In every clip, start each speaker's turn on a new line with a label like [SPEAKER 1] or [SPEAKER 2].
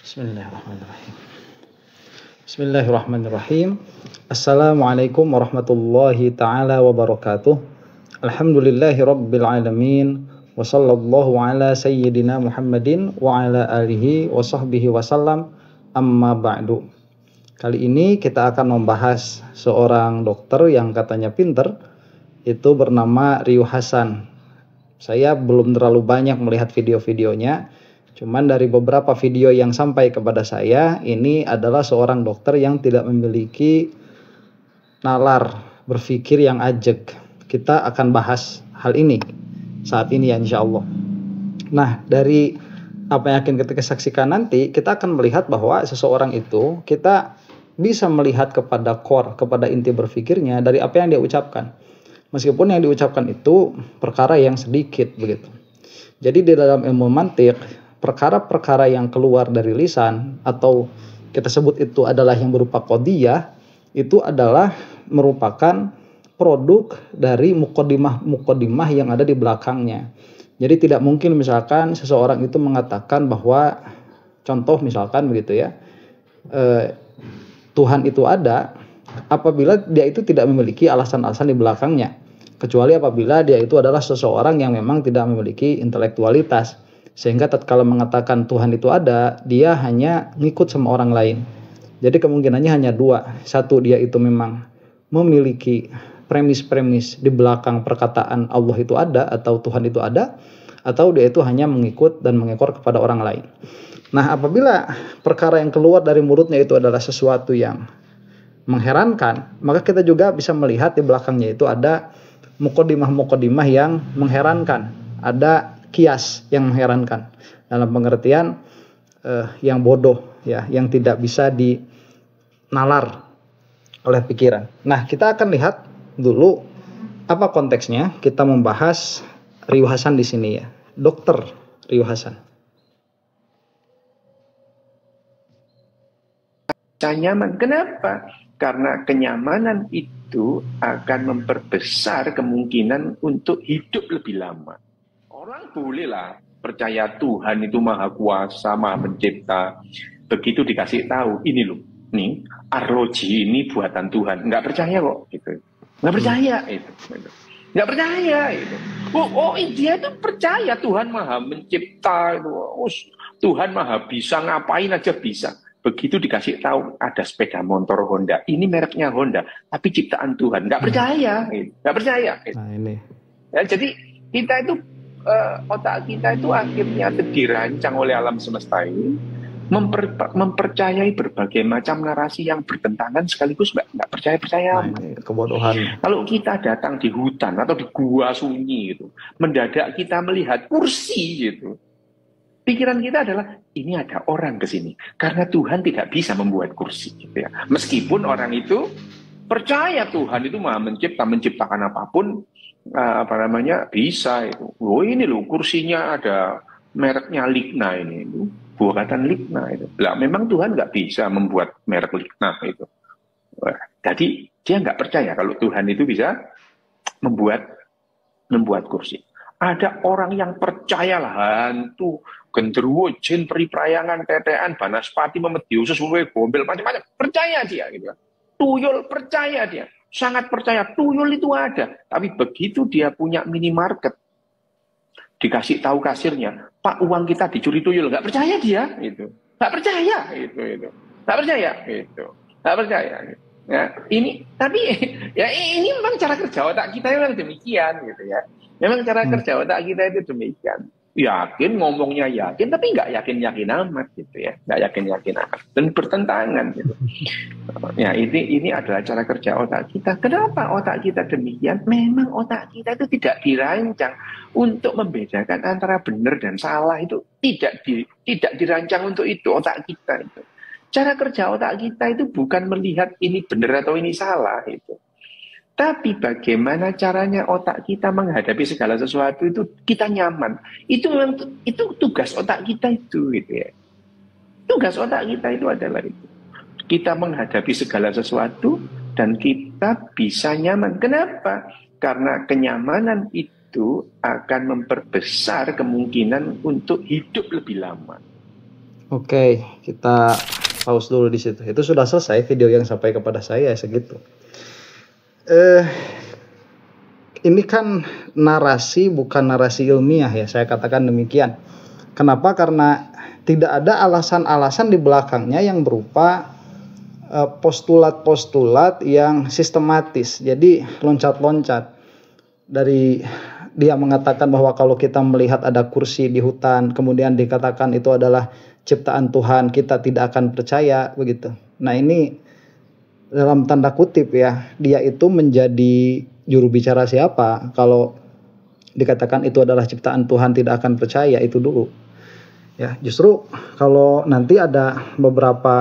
[SPEAKER 1] Bismillahirrahmanirrahim. Bismillahirrahmanirrahim. Assalamualaikum warahmatullahi taala wabarakatuh. Alhamdulillahi rabbil alamin. Wa sallallahu ala sayyidina Muhammadin wa ala alihi wa sahbihi wasallam. Amma ba'du. Kali ini kita akan membahas seorang dokter yang katanya pinter. Itu bernama Ryu Hasan. Saya belum terlalu banyak melihat video-videonya. Cuman dari beberapa video yang sampai kepada saya, ini adalah seorang dokter yang tidak memiliki nalar berpikir yang ajeg. Kita akan bahas hal ini saat ini ya, insya Allah. Nah, dari apa yang akan kita saksikan nanti, kita akan melihat bahwa seseorang itu, kita bisa melihat kepada core, kepada inti berpikirnya dari apa yang dia ucapkan. Meskipun yang diucapkan itu perkara yang sedikit begitu. Jadi di dalam ilmu mantik, perkara-perkara yang keluar dari lisan atau kita sebut itu adalah yang berupa qadiyah, itu adalah merupakan produk dari muqaddimah yang ada di belakangnya. Jadi tidak mungkin misalkan seseorang itu mengatakan bahwa contoh misalkan begitu ya, Tuhan itu ada apabila dia itu tidak memiliki alasan-alasan di belakangnya, kecuali apabila dia itu adalah seseorang yang memang tidak memiliki intelektualitas. Sehingga tatkala mengatakan Tuhan itu ada, dia hanya ngikut sama orang lain. Jadi kemungkinannya hanya dua. Satu, dia itu memang memiliki premis-premis di belakang perkataan Allah itu ada atau Tuhan itu ada, atau dia itu hanya mengikut dan mengekor kepada orang lain. Nah, apabila perkara yang keluar dari mulutnya itu adalah sesuatu yang mengherankan, maka kita juga bisa melihat di belakangnya itu ada muqaddimah yang mengherankan. Ada kias yang mengherankan dalam pengertian yang bodoh ya, yang tidak bisa dinalar oleh pikiran. Nah, kita akan lihat dulu apa konteksnya. Kita membahas Ryu Hasan di sini ya, Dokter Ryu Hasan.
[SPEAKER 2] Nyaman. Kenapa? Karena kenyamanan itu akan memperbesar kemungkinan untuk hidup lebih lama. Orang bolehlah percaya Tuhan itu maha kuasa, maha mencipta. Begitu dikasih tahu, ini loh, nih arloji ini buatan Tuhan. Nggak percaya kok, gitu. Nggak percaya itu. Nggak percaya itu. Dia itu percaya Tuhan maha mencipta. Tuhan maha bisa, ngapain aja bisa. Begitu dikasih tahu ada sepeda motor Honda, ini mereknya Honda, tapi ciptaan Tuhan. Nggak percaya, gitu. Nggak percaya. Gitu.
[SPEAKER 1] Nah ini.
[SPEAKER 2] Ya, jadi kita itu otak kita itu akhirnya dirancang oleh alam semesta ini mempercayai berbagai macam narasi yang bertentangan sekaligus nggak percaya.
[SPEAKER 1] Kebodohan.
[SPEAKER 2] Kalau kita datang di hutan atau di gua sunyi gitu, mendadak kita melihat kursi gitu, pikiran kita adalah ini ada orang ke sini karena Tuhan tidak bisa membuat kursi gitu ya. Meskipun orang itu percaya Tuhan itu maha menciptakan apapun, bisa itu. Ini loh kursinya ada mereknya Ligna ini, buatan Ligna itu. Lah memang Tuhan nggak bisa membuat merek Ligna itu. Jadi dia nggak percaya kalau Tuhan itu bisa membuat kursi. Ada orang yang percayalah hantu, genderuwo, jin, periprayangan, tetean, banaspati, memedius, sesuai gombel, macam-macam. Percaya dia gitu. Tuyul percaya dia. Sangat percaya tuyul itu ada, tapi begitu dia punya minimarket, dikasih tahu kasirnya, Pak uang kita dicuri tuyul, nggak percaya dia, itu, nggak percaya, nggak percaya, nggak percaya. Nah, ini, tapi ya ini memang cara kerja otak kita memang demikian, gitu ya. Memang cara kerja otak kita itu demikian. Yakin, ngomongnya yakin, tapi nggak yakin-yakin amat gitu ya, nggak yakin-yakin amat dan bertentangan gitu. Ya ini adalah cara kerja otak kita. Kenapa otak kita demikian? Memang otak kita itu tidak dirancang untuk membedakan antara benar dan salah, itu tidak dirancang untuk itu otak kita itu. Cara kerja otak kita itu bukan melihat ini benar atau ini salah itu. Tapi bagaimana caranya otak kita menghadapi segala sesuatu itu kita nyaman. Itu memang itu tugas otak kita itu gitu ya. Tugas otak kita itu adalah itu. Kita menghadapi segala sesuatu dan kita bisa nyaman. Kenapa? Karena kenyamanan itu akan memperbesar kemungkinan untuk hidup lebih lama.
[SPEAKER 1] Oke, kita pause dulu di situ. Itu sudah selesai video yang sampai kepada saya segitu. Ini kan narasi, bukan narasi ilmiah ya, saya katakan demikian. Kenapa? Karena tidak ada alasan-alasan di belakangnya yang berupa postulat-postulat yang sistematis. Jadi loncat-loncat dari dia mengatakan bahwa kalau kita melihat ada kursi di hutan, kemudian dikatakan itu adalah ciptaan Tuhan, kita tidak akan percaya begitu. Nah ini dalam tanda kutip ya, dia itu menjadi juru bicara siapa? Kalau dikatakan itu adalah ciptaan Tuhan tidak akan percaya, itu dulu. Ya, justru kalau nanti ada beberapa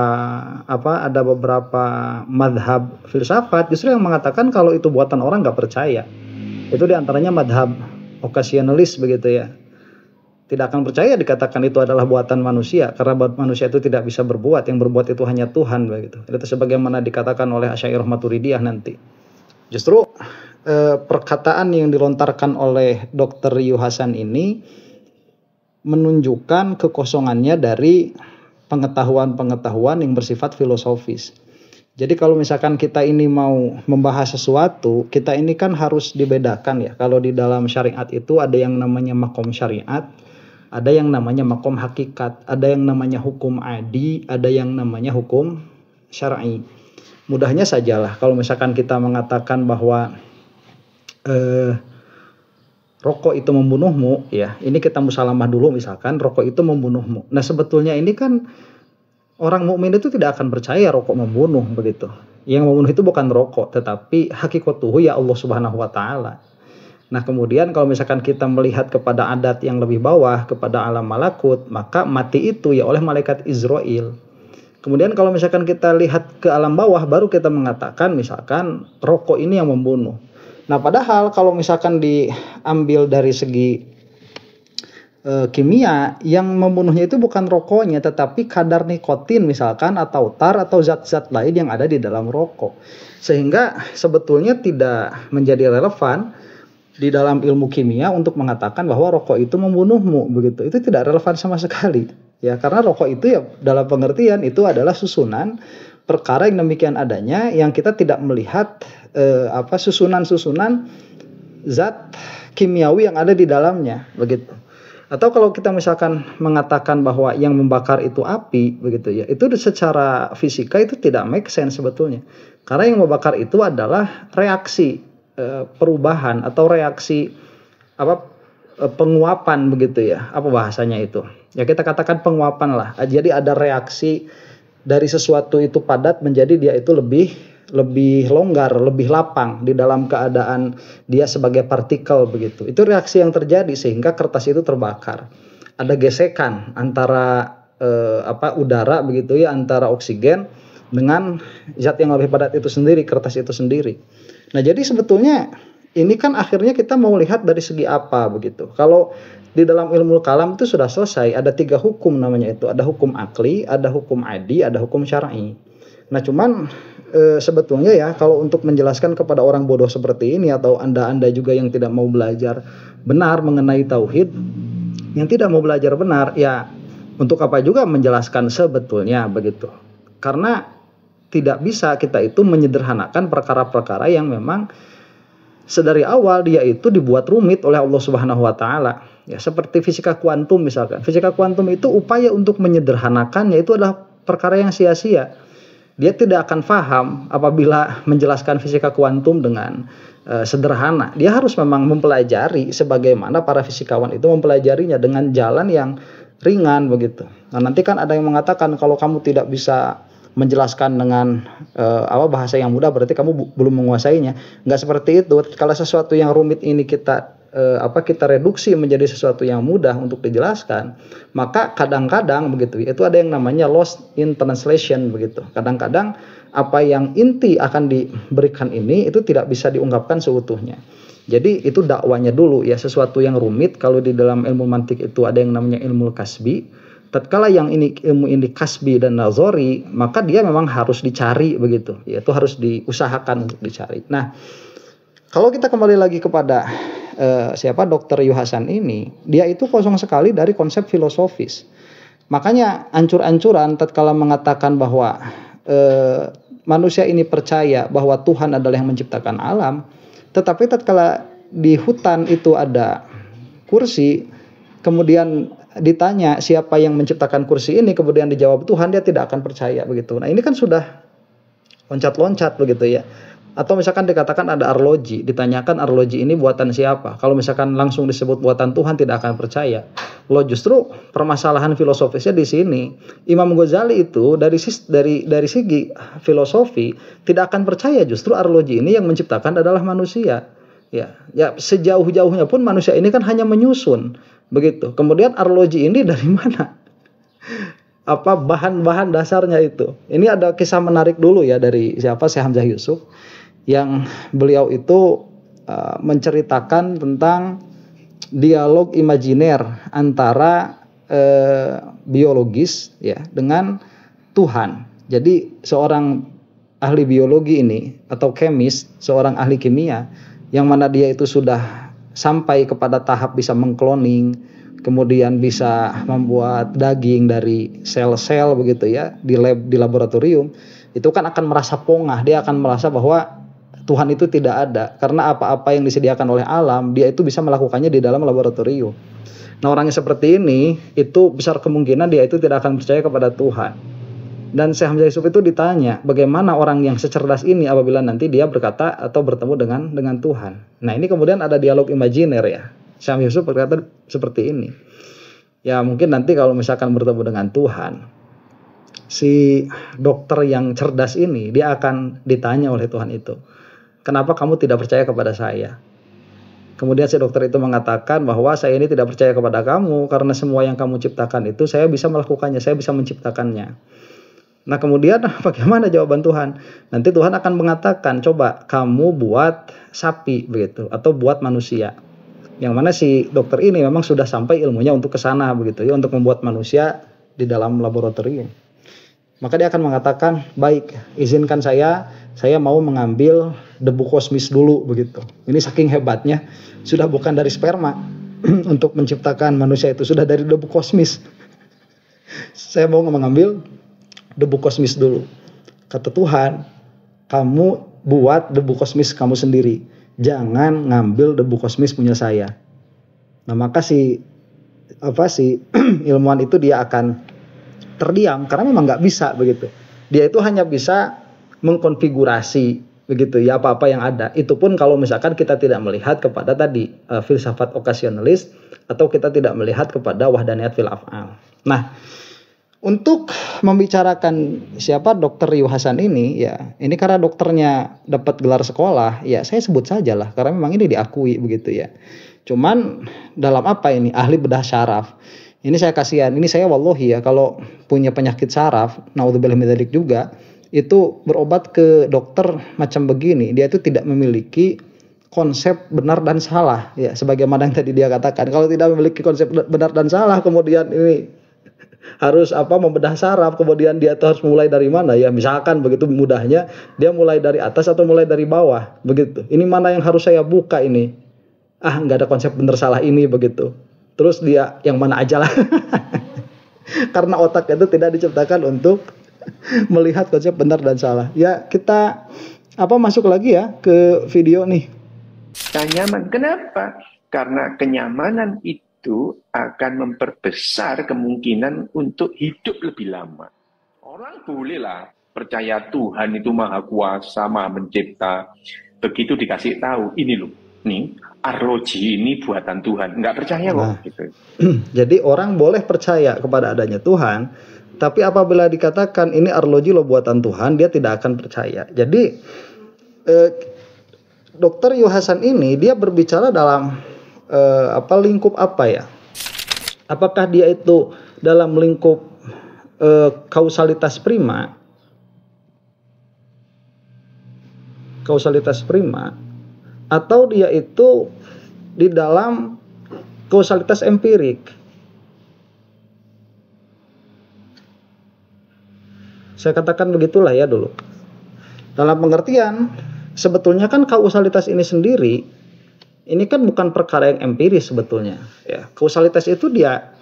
[SPEAKER 1] madhab filsafat justru yang mengatakan kalau itu buatan orang nggak percaya. Itu diantaranya madhab occasionalis begitu ya. Tidak akan percaya dikatakan itu adalah buatan manusia karena manusia itu tidak bisa berbuat, yang berbuat itu hanya Tuhan begitu. Itu sebagaimana dikatakan oleh Asy'ariyah Maturidiyah nanti. Justru perkataan yang dilontarkan oleh Dr. Yu Hasan ini menunjukkan kekosongannya dari pengetahuan-pengetahuan yang bersifat filosofis. Jadi kalau misalkan kita ini mau membahas sesuatu, kita ini kan harus dibedakan ya. Kalau di dalam syariat itu ada yang namanya makom syariat, ada yang namanya makom hakikat, ada yang namanya hukum adi, ada yang namanya hukum syar'i. Mudahnya sajalah kalau misalkan kita mengatakan bahwa rokok itu membunuhmu, ya ini kita musalamah dulu misalkan rokok itu membunuhmu. Nah sebetulnya ini kan orang mukmin itu tidak akan percaya rokok membunuh begitu. Yang membunuh itu bukan rokok, tetapi hakikatuhu ya Allah Subhanahu wa taala. Nah, kemudian kalau misalkan kita melihat kepada adat yang lebih bawah, kepada alam malakut, maka mati itu ya oleh malaikat Izrail. Kemudian kalau misalkan kita lihat ke alam bawah, baru kita mengatakan misalkan rokok ini yang membunuh. Nah, padahal kalau misalkan diambil dari segi kimia, yang membunuhnya itu bukan rokoknya tetapi kadar nikotin misalkan atau tar atau zat-zat lain yang ada di dalam rokok, sehingga sebetulnya tidak menjadi relevan di dalam ilmu kimia untuk mengatakan bahwa rokok itu membunuhmu begitu. Itu tidak relevan sama sekali ya, karena rokok itu ya dalam pengertian itu adalah susunan perkara yang demikian adanya yang kita tidak melihat susunan-susunan zat kimiawi yang ada di dalamnya begitu. Atau kalau kita misalkan mengatakan bahwa yang membakar itu api begitu ya, itu secara fisika itu tidak make sense sebetulnya. Karena yang membakar itu adalah reaksi perubahan atau reaksi penguapan begitu ya. Apa bahasanya itu? Ya kita katakan penguapan lah. Jadi ada reaksi dari sesuatu itu padat menjadi dia itu lebih longgar, lebih lapang di dalam keadaan dia sebagai partikel begitu. Itu reaksi yang terjadi sehingga kertas itu terbakar. Ada gesekan antara udara begitu ya, antara oksigen dengan zat yang lebih padat itu sendiri, kertas itu sendiri. Nah, jadi sebetulnya ini kan akhirnya kita mau lihat dari segi apa begitu. Kalau di dalam ilmu kalam itu sudah selesai, ada 3 hukum namanya itu. Ada hukum akli, ada hukum adi, ada hukum syar'i. Nah, cuman sebetulnya ya kalau untuk menjelaskan kepada orang bodoh seperti ini atau anda juga yang tidak mau belajar benar mengenai tauhid, yang tidak mau belajar benar ya untuk apa juga menjelaskan sebetulnya begitu. Karena tidak bisa kita itu menyederhanakan perkara-perkara yang memang sedari awal dia itu dibuat rumit oleh Allah Subhanahu wa taala. Ya seperti fisika kuantum misalkan. Fisika kuantum itu upaya untuk menyederhanakannya itu adalah perkara yang sia-sia. Dia tidak akan paham apabila menjelaskan fisika kuantum dengan sederhana. Dia harus memang mempelajari sebagaimana para fisikawan itu mempelajarinya dengan jalan yang ringan begitu. Nah, nanti kan ada yang mengatakan kalau kamu tidak bisa menjelaskan dengan bahasa yang mudah berarti kamu belum menguasainya. Enggak seperti itu. Kalau sesuatu yang rumit ini kita reduksi menjadi sesuatu yang mudah untuk dijelaskan, maka kadang-kadang begitu itu ada yang namanya lost in translation begitu. Kadang-kadang apa yang inti akan diberikan ini itu tidak bisa diungkapkan seutuhnya. Jadi itu dakwanya dulu ya, sesuatu yang rumit kalau di dalam ilmu mantik itu ada yang namanya ilmu kasbi. Tatkala yang ilmu ini kasbi dan nazori, maka dia memang harus dicari begitu. Yaitu harus diusahakan untuk dicari. Nah, kalau kita kembali lagi kepada Dr. Yu Hasan ini, dia itu kosong sekali dari konsep filosofis. Makanya ancur-ancuran tatkala mengatakan bahwa manusia ini percaya bahwa Tuhan adalah yang menciptakan alam, tetapi tatkala di hutan itu ada kursi, kemudian ditanya siapa yang menciptakan kursi ini, kemudian dijawab Tuhan, dia tidak akan percaya begitu. Nah, ini kan sudah loncat-loncat begitu ya. Atau misalkan dikatakan ada arloji, ditanyakan arloji ini buatan siapa? Kalau misalkan langsung disebut buatan Tuhan, tidak akan percaya. Loh, justru permasalahan filosofisnya di sini. Imam Ghazali itu dari segi filosofi tidak akan percaya justru arloji ini yang menciptakan adalah manusia. Ya sejauh-jauhnya pun manusia ini kan hanya menyusun begitu. Kemudian arloji ini dari mana? Apa bahan-bahan dasarnya itu? Ini ada kisah menarik dulu ya dari siapa? Syekh Hamzah Yusuf, yang beliau itu menceritakan tentang dialog imajiner antara biologis ya dengan Tuhan. Jadi seorang ahli biologi ini atau kemis, seorang ahli kimia yang mana dia itu sudah sampai kepada tahap bisa mengkloning, kemudian bisa membuat daging dari sel-sel begitu ya di laboratorium, itu kan akan merasa pongah, dia akan merasa bahwa Tuhan itu tidak ada, karena apa-apa yang disediakan oleh alam, dia itu bisa melakukannya di dalam laboratorium. Nah, orang yang seperti ini, itu besar kemungkinan dia itu tidak akan percaya kepada Tuhan. Dan Syekh Hamzah Yusuf itu ditanya, bagaimana orang yang secerdas ini apabila nanti dia berkata atau bertemu dengan Tuhan. Nah, ini kemudian ada dialog imajiner ya. Syekh Hamzah Yusuf berkata seperti ini. Ya, mungkin nanti kalau misalkan bertemu dengan Tuhan, si dokter yang cerdas ini, dia akan ditanya oleh Tuhan itu, kenapa kamu tidak percaya kepada saya? Kemudian si dokter itu mengatakan bahwa saya ini tidak percaya kepada kamu karena semua yang kamu ciptakan itu saya bisa melakukannya, saya bisa menciptakannya. Nah, kemudian bagaimana jawaban Tuhan? Nanti Tuhan akan mengatakan, coba kamu buat sapi begitu atau buat manusia. Yang mana si dokter ini memang sudah sampai ilmunya untuk ke sana begitu ya, untuk membuat manusia di dalam laboratorium. Maka dia akan mengatakan, baik, izinkan saya mau mengambil debu kosmis dulu begitu. Ini saking hebatnya, sudah bukan dari sperma untuk menciptakan manusia itu, sudah dari debu kosmis. Saya mau mengambil debu kosmis dulu. Kata Tuhan, kamu buat debu kosmis kamu sendiri, jangan ngambil debu kosmis punya saya. Nah, maka si ilmuwan itu dia akan terdiam karena memang nggak bisa begitu. Dia itu hanya bisa mengkonfigurasi begitu ya apa-apa yang ada. Itu pun kalau misalkan kita tidak melihat kepada tadi filsafat okasionalis atau kita tidak melihat kepada wahdaniyat fil af'al. Nah, untuk membicarakan siapa Dokter Yu Hasan ini ya, ini karena dokternya dapat gelar sekolah, ya saya sebut saja lah karena memang ini diakui begitu ya. Cuman dalam apa ini ahli bedah syaraf. Ini saya kasihan, ini saya wallahi ya kalau punya penyakit saraf, naudzubillah min dzalik juga, itu berobat ke dokter macam begini, dia itu tidak memiliki konsep benar dan salah ya, sebagaimana yang tadi dia katakan. Kalau tidak memiliki konsep benar dan salah, kemudian ini harus membedah saraf, kemudian dia harus mulai dari mana ya, misalkan begitu mudahnya dia mulai dari atas atau mulai dari bawah begitu. Ini mana yang harus saya buka ini? Nggak ada konsep benar salah ini begitu. Terus dia yang mana aja lah. Karena otak itu tidak diciptakan untuk melihat konsep benar dan salah. Ya, kita masuk lagi ya ke video nih.
[SPEAKER 2] Nyaman. Kenapa? Karena kenyamanan itu akan memperbesar kemungkinan untuk hidup lebih lama. Orang bolehlah percaya Tuhan itu maha kuasa, maha mencipta. Begitu dikasih tahu, ini loh, nih arloji ini buatan Tuhan, nggak percaya kok gitu.
[SPEAKER 1] Jadi orang boleh percaya kepada adanya Tuhan, tapi apabila dikatakan ini arloji lo buatan Tuhan, dia tidak akan percaya. Jadi Dokter Yu Hasan ini dia berbicara dalam lingkup apa ya? Apakah dia itu dalam lingkup kausalitas prima? Kausalitas prima, atau dia itu di dalam kausalitas empirik. Saya katakan begitulah ya dulu. Dalam pengertian, sebetulnya kan kausalitas ini sendiri, ini kan bukan perkara yang empiris sebetulnya. Ya, kausalitas itu dia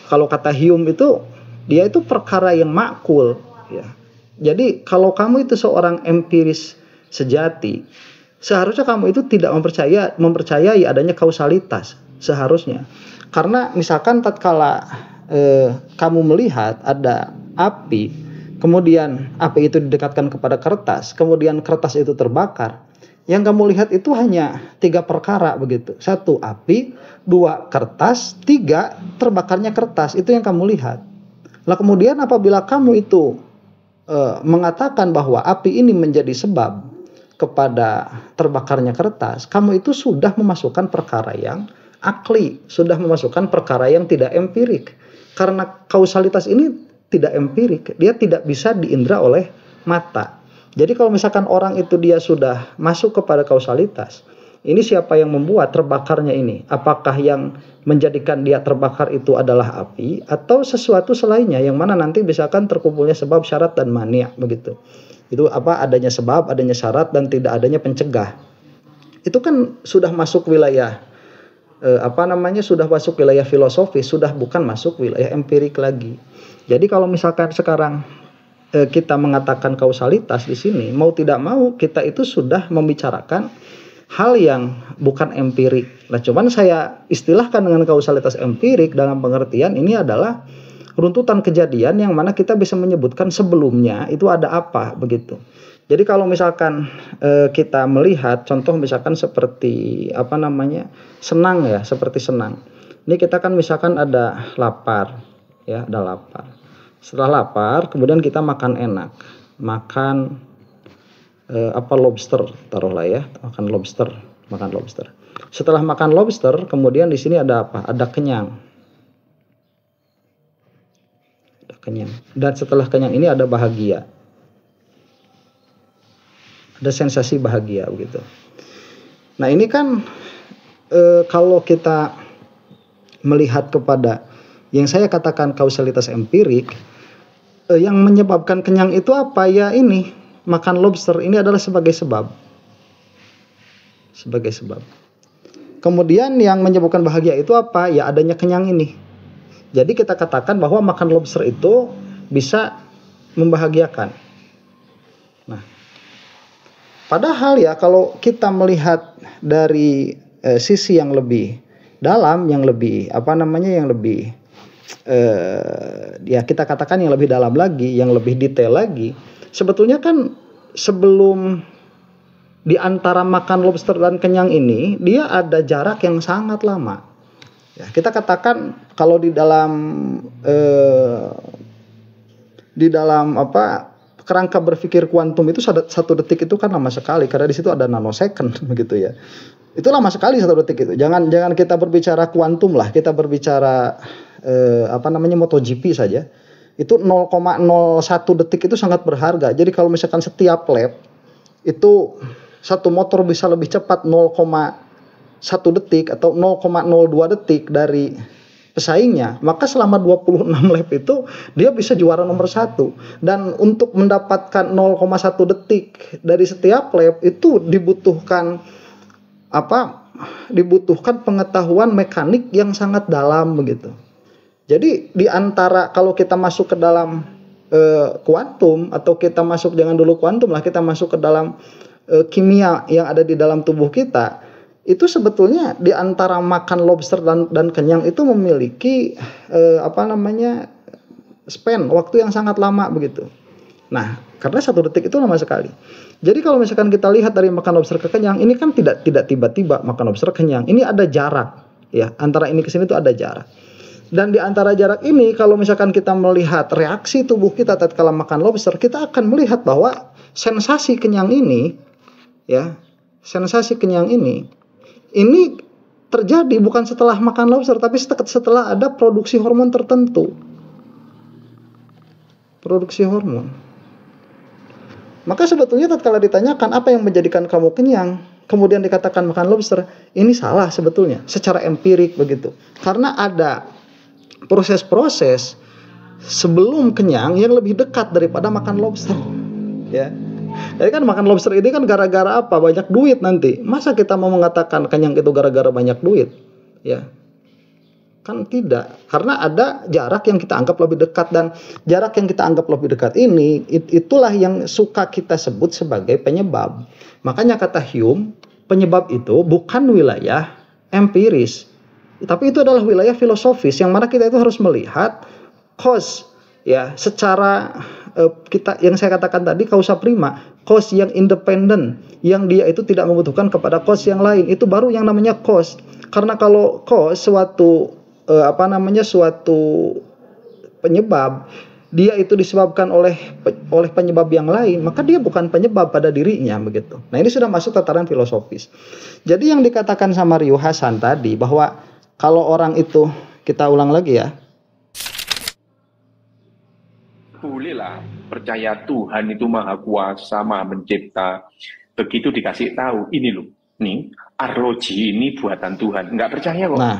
[SPEAKER 1] Kalau kata Hume itu, dia itu perkara yang makul, ya. Jadi kalau kamu itu seorang empiris sejati, seharusnya kamu itu tidak mempercayai adanya kausalitas, seharusnya. Karena misalkan tatkala kamu melihat ada api, kemudian api itu didekatkan kepada kertas, kemudian kertas itu terbakar, yang kamu lihat itu hanya 3 perkara begitu. 1 api, 2 kertas, 3 terbakarnya kertas. Itu yang kamu lihat. Lah kemudian apabila kamu itu mengatakan bahwa api ini menjadi sebab kepada terbakarnya kertas, kamu itu sudah memasukkan perkara yang akli, sudah memasukkan perkara yang tidak empirik. Karena kausalitas ini tidak empirik, dia tidak bisa diindra oleh mata. Jadi kalau misalkan orang itu dia sudah masuk kepada kausalitas, ini siapa yang membuat terbakarnya ini? Apakah yang menjadikan dia terbakar itu adalah api atau sesuatu selainnya yang mana nanti misalkan terkumpulnya sebab, syarat dan mani' begitu. Itu adanya sebab, adanya syarat dan tidak adanya pencegah. Itu kan sudah masuk wilayah sudah masuk wilayah filosofis, sudah bukan masuk wilayah empirik lagi. Jadi kalau misalkan sekarang kita mengatakan kausalitas di sini, mau tidak mau kita itu sudah membicarakan hal yang bukan empirik. Nah, cuman saya istilahkan dengan kausalitas empirik dalam pengertian ini adalah runtutan kejadian yang mana kita bisa menyebutkan sebelumnya itu ada apa begitu. Jadi kalau misalkan kita melihat contoh misalkan seperti senang ya, seperti senang. Ini kita kan misalkan ada lapar, ya, ada lapar. Setelah lapar, kemudian kita makan enak, makan lobster, taruhlah ya, makan lobster. Setelah makan lobster, kemudian di sini ada apa? Ada kenyang. Dan setelah kenyang ini ada bahagia. Ada sensasi bahagia begitu. Nah, ini kan kalau kita melihat kepada yang saya katakan kausalitas empirik, yang menyebabkan kenyang itu apa? Ya ini, makan lobster ini adalah sebagai sebab. Kemudian yang menyebabkan bahagia itu apa? Ya adanya kenyang ini. Jadi kita katakan bahwa makan lobster itu bisa membahagiakan. Nah, padahal ya kalau kita melihat dari sisi yang lebih dalam, yang lebih ya kita katakan yang lebih dalam lagi, yang lebih detail lagi, sebetulnya kan sebelum di antara makan lobster dan kenyang ini dia ada jarak yang sangat lama. Ya, kita katakan kalau di dalam kerangka berpikir kuantum itu 1 detik itu kan lama sekali karena di situ ada nanosecond begitu ya. Itu lama sekali 1 detik itu. Jangan kita berbicara kuantum lah, kita berbicara MotoGP saja. Itu 0,01 detik itu sangat berharga. Jadi kalau misalkan setiap lap itu satu motor bisa lebih cepat 0,1 detik atau 0,02 detik dari pesaingnya, maka selama 26 lap itu dia bisa juara nomor 1. Dan untuk mendapatkan 0,1 detik dari setiap lap itu dibutuhkan pengetahuan mekanik yang sangat dalam begitu. Jadi di antara kalau kita masuk ke dalam kuantum atau kita masuk, jangan dulu kuantum lah, kita masuk ke dalam kimia yang ada di dalam tubuh kita, itu sebetulnya di antara makan lobster dan kenyang itu memiliki span waktu yang sangat lama begitu. Nah, karena 1 detik itu lama sekali. Jadi kalau misalkan kita lihat dari makan lobster ke kenyang, ini kan tidak tiba-tiba makan lobster kenyang. Ini ada jarak ya, antara ini ke sini itu ada jarak. Dan di antara jarak ini kalau misalkan kita melihat reaksi tubuh kita tatkala makan lobster, kita akan melihat bahwa sensasi kenyang ini ini terjadi bukan setelah makan lobster, tapi setelah ada produksi hormon tertentu. Produksi hormon. Maka sebetulnya tatkala ditanyakan apa yang menjadikan kamu kenyang, kemudian dikatakan makan lobster, ini salah sebetulnya secara empirik begitu. Karena ada proses-proses sebelum kenyang yang lebih dekat daripada makan lobster. Ya. Jadi kan makan lobster ini kan gara-gara apa? Banyak duit nanti. Masa kita mau mengatakan kenyang itu gara-gara banyak duit? Ya. Kan tidak, karena ada jarak yang kita anggap lebih dekat, dan jarak yang kita anggap lebih dekat ini itulah yang suka kita sebut sebagai penyebab. Makanya kata Hume, penyebab itu bukan wilayah empiris, tapi itu adalah wilayah filosofis yang mana kita itu harus melihat cause ya secara kita yang saya katakan tadi causa prima, cause yang independen, yang dia itu tidak membutuhkan kepada cause yang lain, itu baru yang namanya cause. Karena kalau cause suatu suatu penyebab dia itu disebabkan oleh penyebab yang lain, maka dia bukan penyebab pada dirinya begitu. Nah, ini sudah masuk tataran filosofis. Jadi yang dikatakan sama Ryu Hasan tadi bahwa kalau orang itu, kita ulang lagi ya.
[SPEAKER 2] Bolehlah percaya Tuhan itu maha kuasa, maha mencipta. Begitu dikasih tahu, ini loh, nih arloji ini buatan Tuhan, nggak percaya kok.
[SPEAKER 1] Nah,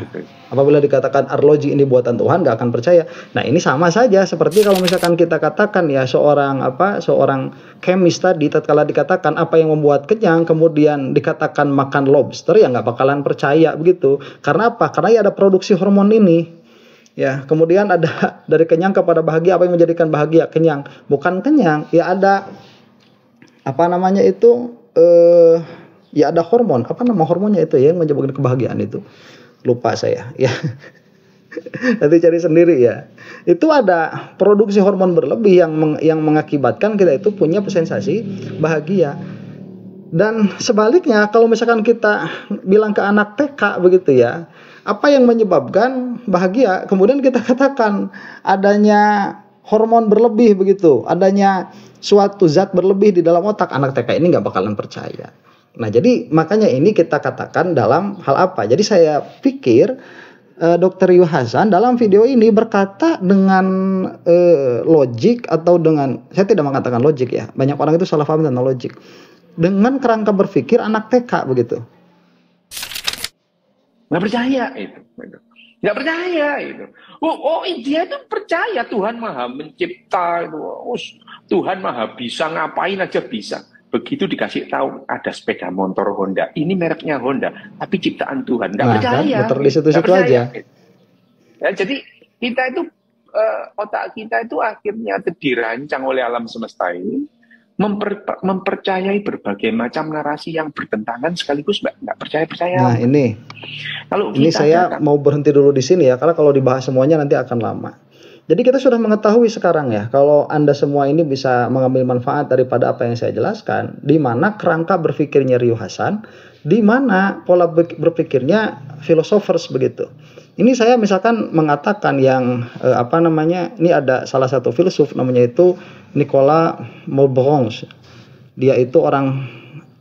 [SPEAKER 1] apabila dikatakan arloji ini buatan Tuhan, nggak akan percaya. Nah, ini sama saja seperti kalau misalkan kita katakan ya seorang kemis tadi, tatkala dikatakan apa yang membuat kenyang, kemudian dikatakan makan lobster, ya nggak bakalan percaya begitu. Karena apa? Karena ya ada produksi hormon ini. Ya, kemudian ada dari kenyang kepada bahagia, apa yang menjadikan bahagia? Kenyang, bukan kenyang. Ya ada ya ada hormon, apa nama hormonnya itu ya yang menyebabkan kebahagiaan itu, lupa saya ya. Nanti cari sendiri ya. Itu ada produksi hormon berlebih yang mengakibatkan kita itu punya sensasi bahagia. Dan sebaliknya kalau misalkan kita bilang ke anak TK begitu ya, apa yang menyebabkan bahagia, kemudian kita katakan adanya hormon berlebih begitu, adanya suatu zat berlebih di dalam otak, anak TK ini nggak bakalan percaya. Nah, jadi makanya ini kita katakan dalam hal apa? Jadi saya pikir Dr. Ryu Hasan dalam video ini berkata dengan logik, atau dengan, saya tidak mengatakan logik ya, banyak orang itu salah paham tentang logik, dengan kerangka berpikir anak TK begitu.
[SPEAKER 2] Nggak percaya itu. Nggak percaya itu. Dia itu percaya Tuhan maha mencipta itu. Tuhan maha bisa, ngapain aja bisa. Begitu dikasih tahu ada sepeda motor Honda, ini mereknya Honda, tapi ciptaan Tuhan, nggak percaya.
[SPEAKER 1] Kan, di situ-situ aja.
[SPEAKER 2] Ya, jadi kita itu otak kita itu akhirnya dirancang oleh alam semesta ini mempercayai berbagai macam narasi yang bertentangan sekaligus nggak percaya.
[SPEAKER 1] Nah ini saya mau berhenti dulu di sini ya, karena kalau dibahas semuanya nanti akan lama. Jadi kita sudah mengetahui sekarang ya, kalau Anda semua ini bisa mengambil manfaat daripada apa yang saya jelaskan, di mana kerangka berpikirnya Ryu Hasan, di mana pola berpikirnya filosofers begitu. Ini saya misalkan mengatakan yang ini ada salah satu filsuf namanya itu Nicolas Malebranche. Dia itu orang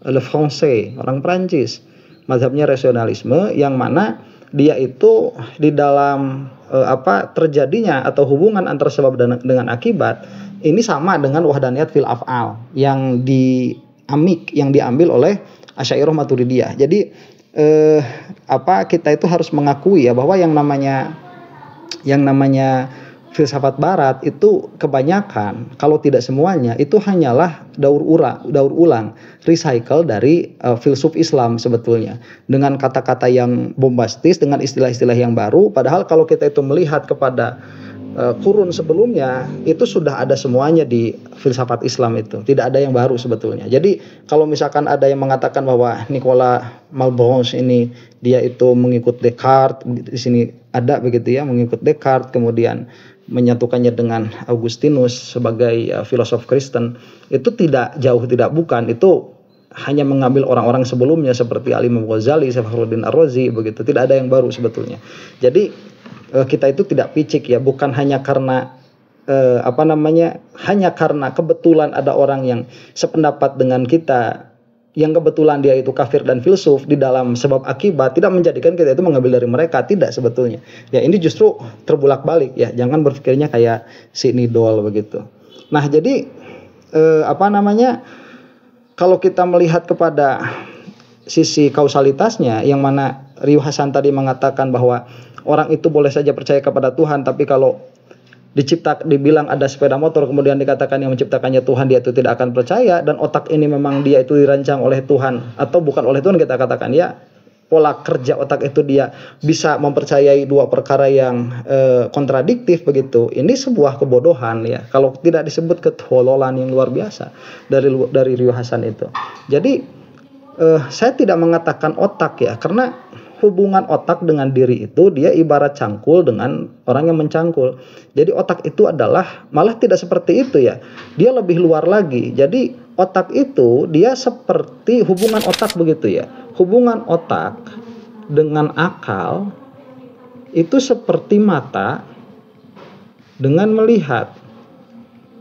[SPEAKER 1] Le Français, orang Prancis. Mazhabnya rasionalisme, yang mana dia itu di dalam terjadinya atau hubungan antara sebab dengan akibat ini sama dengan wahdaniyat fil af'al yang diambil oleh Asy'ariyah Maturidiyah. Jadi kita itu harus mengakui ya bahwa yang namanya filsafat barat itu kebanyakan, kalau tidak semuanya, itu hanyalah daur ulang, recycle dari filsuf Islam sebetulnya, dengan kata-kata yang bombastis, dengan istilah-istilah yang baru. Padahal kalau kita itu melihat kepada kurun sebelumnya, itu sudah ada semuanya di filsafat Islam itu, tidak ada yang baru sebetulnya. Jadi kalau misalkan ada yang mengatakan bahwa Nicolas Malebranche ini dia itu mengikut Descartes, di sini ada begitu ya, mengikut Descartes, kemudian menyatukannya dengan Augustinus sebagai filosof Kristen, itu tidak bukan, itu hanya mengambil orang-orang sebelumnya seperti Al-Imam Ghazali, Fakhruddin Ar-Razi begitu, tidak ada yang baru sebetulnya. Jadi kita itu tidak picik ya, bukan hanya karena hanya karena kebetulan ada orang yang sependapat dengan kita, yang kebetulan dia itu kafir dan filsuf di dalam sebab akibat, tidak menjadikan kita itu mengambil dari mereka, tidak sebetulnya. Ya ini justru terbulak-balik ya, jangan berpikirnya kayak si Nidol begitu. Nah jadi kalau kita melihat kepada sisi kausalitasnya, yang mana Ryu Hasan tadi mengatakan bahwa orang itu boleh saja percaya kepada Tuhan, tapi kalau dibilang ada sepeda motor kemudian dikatakan yang menciptakannya Tuhan, dia itu tidak akan percaya, dan otak ini memang dia itu dirancang oleh Tuhan atau bukan oleh Tuhan, kita katakan ya pola kerja otak itu dia bisa mempercayai dua perkara yang kontradiktif begitu. Ini sebuah kebodohan ya. Kalau tidak disebut ketololan yang luar biasa dari Rio Hasan itu. Jadi saya tidak mengatakan otak ya, karena hubungan otak dengan diri itu dia ibarat cangkul dengan orang yang mencangkul. Jadi otak itu adalah malah tidak seperti itu ya. Dia lebih luar lagi. Jadi otak itu dia seperti hubungan otak begitu ya. Hubungan otak dengan akal itu seperti mata dengan melihat.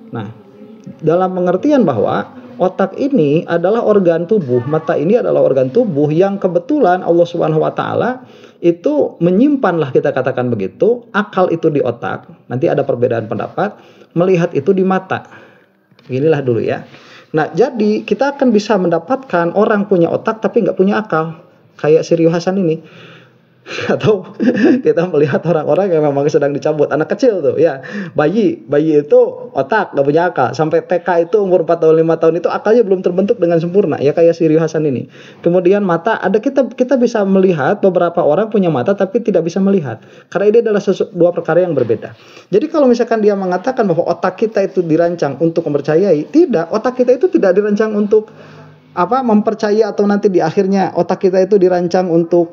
[SPEAKER 1] Nah, dalam pengertian bahwa otak ini adalah organ tubuh, mata ini adalah organ tubuh yang kebetulan Allah Subhanahu wa taala itu menyimpanlah, kita katakan begitu, akal itu di otak. Nanti ada perbedaan pendapat, melihat itu di mata. Inilah dulu ya. Nah, jadi kita akan bisa mendapatkan orang punya otak tapi nggak punya akal, kayak si Rio Hasan ini. Atau kita melihat orang-orang yang memang sedang dicabut, anak kecil tuh ya, bayi itu otak nggak punya akal, sampai TK itu umur 4 tahun 5 tahun itu akalnya belum terbentuk dengan sempurna ya, kayak si Rio Hasan ini. Kemudian mata, ada kita bisa melihat beberapa orang punya mata tapi tidak bisa melihat, karena ini adalah dua perkara yang berbeda. Jadi kalau misalkan dia mengatakan bahwa otak kita itu dirancang untuk mempercayai, tidak, otak kita itu tidak dirancang untuk mempercayai atau nanti di akhirnya otak kita itu dirancang untuk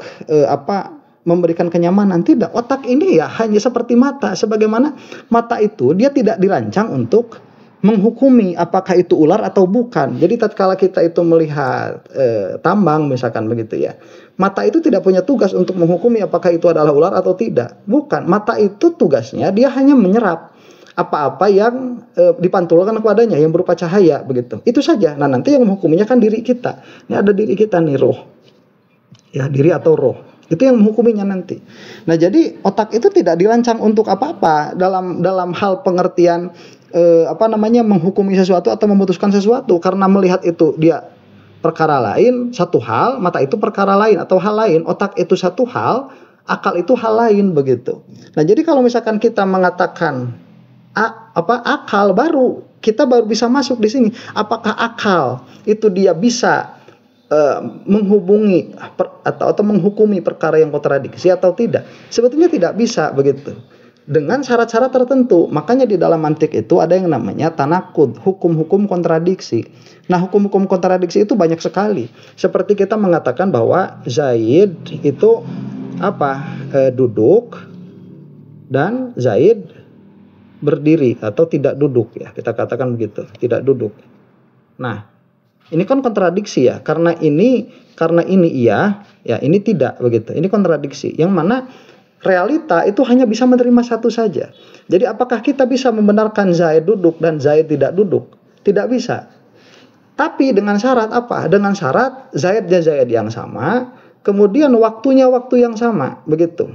[SPEAKER 1] memberikan kenyamanan. Tidak, otak ini ya hanya seperti mata. Sebagaimana mata itu dia tidak dirancang untuk menghukumi apakah itu ular atau bukan. Jadi tatkala kita itu melihat tambang misalkan begitu ya, mata itu tidak punya tugas untuk menghukumi apakah itu adalah ular atau tidak. Bukan, mata itu tugasnya dia hanya menyerap apa-apa yang dipantulkan kepadanya yang berupa cahaya begitu. Itu saja. Nah, nanti yang menghukuminya kan diri kita. Ini ada diri kita nih, roh. Ya, diri atau roh. Itu yang menghukuminya nanti. Nah, jadi otak itu tidak dirancang untuk apa-apa dalam hal pengertian menghukumi sesuatu atau memutuskan sesuatu, karena melihat itu dia perkara lain, satu hal, mata itu perkara lain atau hal lain, otak itu satu hal, akal itu hal lain begitu. Nah, jadi kalau misalkan kita mengatakan akal, kita baru bisa masuk di sini. Apakah akal itu dia bisa menghubungi atau menghukumi perkara yang kontradiksi atau tidak? Sebetulnya tidak bisa begitu. Dengan syarat-syarat tertentu. Makanya di dalam mantik itu ada yang namanya tanakud, hukum-hukum kontradiksi. Nah, hukum-hukum kontradiksi itu banyak sekali. Seperti kita mengatakan bahwa Zaid itu duduk dan Zaid berdiri atau tidak duduk ya. Kita katakan begitu, tidak duduk. Nah, ini kan kontradiksi ya, karena ini iya, ya ini tidak begitu. Ini kontradiksi. Yang mana realita itu hanya bisa menerima satu saja. Jadi apakah kita bisa membenarkan Zaid duduk dan Zaid tidak duduk? Tidak bisa. Tapi dengan syarat apa? Dengan syarat Zaid dan Zaid yang sama, kemudian waktunya waktu yang sama, begitu.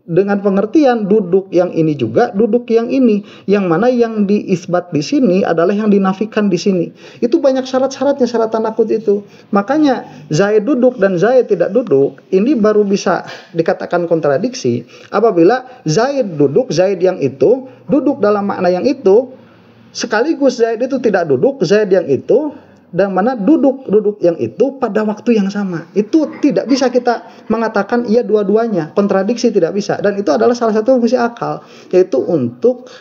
[SPEAKER 1] Dengan pengertian duduk yang ini juga duduk yang ini, yang mana yang diisbat di sini adalah yang dinafikan di sini. Itu banyak syarat-syaratnya, syarat tanakut itu. Makanya Zaid duduk dan Zaid tidak duduk ini baru bisa dikatakan kontradiksi apabila Zaid duduk, Zaid yang itu duduk dalam makna yang itu, sekaligus Zaid itu tidak duduk, Zaid yang itu, dan mana duduk yang itu pada waktu yang sama. Itu tidak bisa kita mengatakan iya dua-duanya, kontradiksi tidak bisa. Dan itu adalah salah satu fungsi akal, yaitu untuk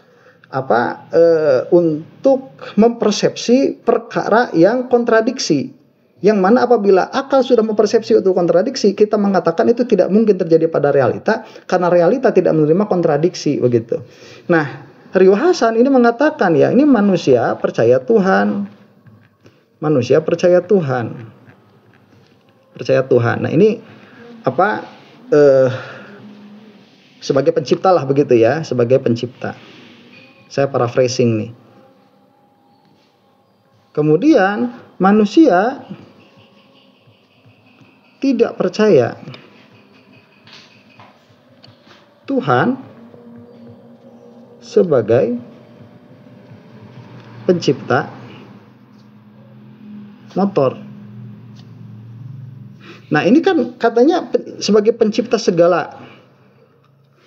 [SPEAKER 1] untuk mempersepsi perkara yang kontradiksi. Yang mana apabila akal sudah mempersepsi itu kontradiksi, kita mengatakan itu tidak mungkin terjadi pada realita, karena realita tidak menerima kontradiksi begitu. Nah, Rio Hasan ini mengatakan ya, ini manusia percaya Tuhan. Manusia percaya Tuhan. Percaya Tuhan. Nah, ini sebagai pencipta lah begitu ya, sebagai pencipta. Saya paraphrasing nih. Kemudian manusia tidak percaya Tuhan sebagai pencipta motor. Nah, ini kan katanya sebagai pencipta segala.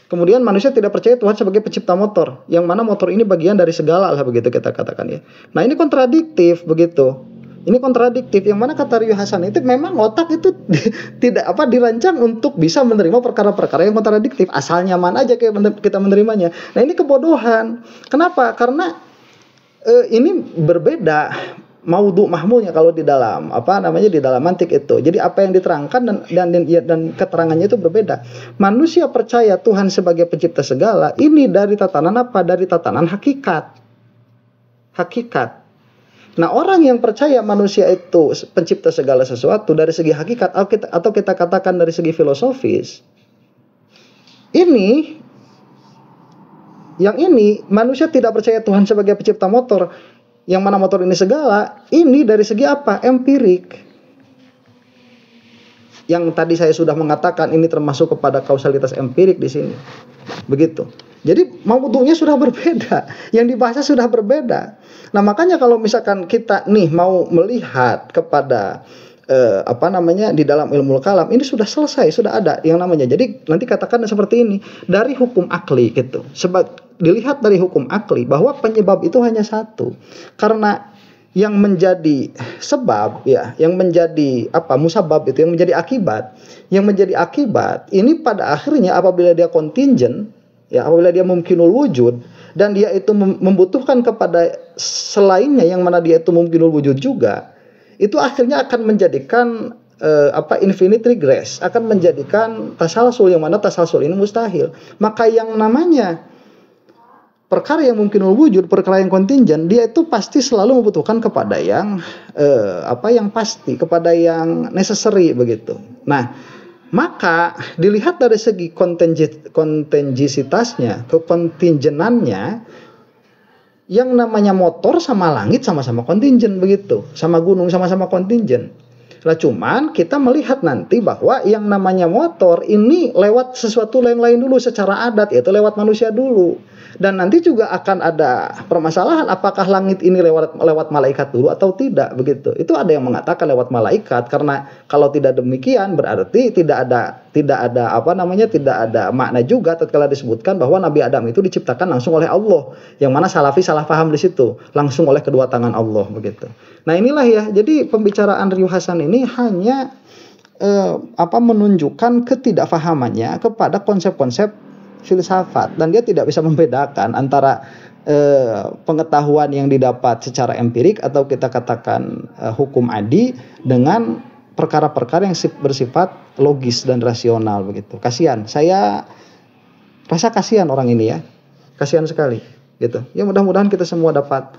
[SPEAKER 1] Kemudian manusia tidak percaya Tuhan sebagai pencipta motor, yang mana motor ini bagian dari segala lah begitu kita katakan ya. Nah, ini kontradiktif begitu. Ini kontradiktif. Yang mana kata Riyu Hasan itu memang otak itu tidak dirancang untuk bisa menerima perkara-perkara yang kontradiktif. Asal nyaman aja kita menerimanya. Nah, ini kebodohan. Kenapa? Karena ini berbeda maudhu mahmulnya kalau di dalam di dalam mantik itu. Jadi apa yang diterangkan dan keterangannya itu berbeda. Manusia percaya Tuhan sebagai pencipta segala ini dari tatanan apa? Dari tatanan hakikat. Nah, orang yang percaya manusia itu pencipta segala sesuatu dari segi hakikat atau kita katakan dari segi filosofis, ini manusia tidak percaya Tuhan sebagai pencipta motor, yang mana motor ini segala, ini dari segi apa? Empirik. Yang tadi saya sudah mengatakan ini termasuk kepada kausalitas empirik di sini. Begitu. Jadi maudhu'nya sudah berbeda, yang dibahasnya sudah berbeda. Nah, makanya kalau misalkan kita nih mau melihat kepada di dalam ilmu kalam, ini sudah selesai, sudah ada yang namanya. Jadi nanti katakan seperti ini, dari hukum akli gitu. Sebab dilihat dari hukum akli bahwa penyebab itu hanya satu. Karena yang menjadi sebab yang menjadi musabab itu, yang menjadi akibat ini pada akhirnya apabila dia kontingent, apabila dia mumkinul wujud dan dia itu membutuhkan kepada selainnya yang mana dia itu mumkinul wujud juga, itu akhirnya akan menjadikan infinite regress, akan menjadikan tasalsul, yang mana tasalsul ini mustahil. Maka yang namanya perkara yang mumkinul wujud, perkara yang kontingent, dia itu pasti selalu membutuhkan kepada yang yang pasti, kepada yang necessary begitu. Nah, maka dilihat dari segi kontingisitasnya, kekontingenannya, yang namanya motor sama langit sama-sama kontingen begitu, sama gunung sama-sama kontingen. Lah cuman kita melihat nanti bahwa yang namanya motor ini lewat sesuatu lain dulu secara adat, yaitu lewat manusia dulu. Dan nanti juga akan ada permasalahan apakah langit ini lewat malaikat dulu atau tidak begitu. Itu ada yang mengatakan lewat malaikat, karena kalau tidak demikian berarti tidak ada makna juga tatkala disebutkan bahwa Nabi Adam itu diciptakan langsung oleh Allah. Yang mana salafi salah paham di situ, langsung oleh kedua tangan Allah begitu. Nah, inilah ya. Jadi pembicaraan Riyu Hasan ini hanya menunjukkan ketidakfahamannya kepada konsep-konsep filsafat, dan dia tidak bisa membedakan antara pengetahuan yang didapat secara empirik atau kita katakan hukum adi dengan perkara-perkara yang bersifat logis dan rasional begitu. Kasihan, saya rasa kasihan orang ini ya, kasihan sekali gitu. Ya, mudah-mudahan kita semua dapat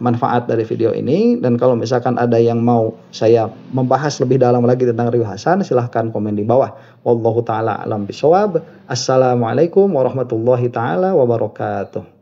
[SPEAKER 1] manfaat dari video ini. Dan kalau misalkan ada yang mau saya membahas lebih dalam lagi tentang Riyu Hasan, silahkan komen di bawah. Wallahu ta'ala alam bishawab. Assalamualaikum warahmatullahi ta'ala wabarakatuh.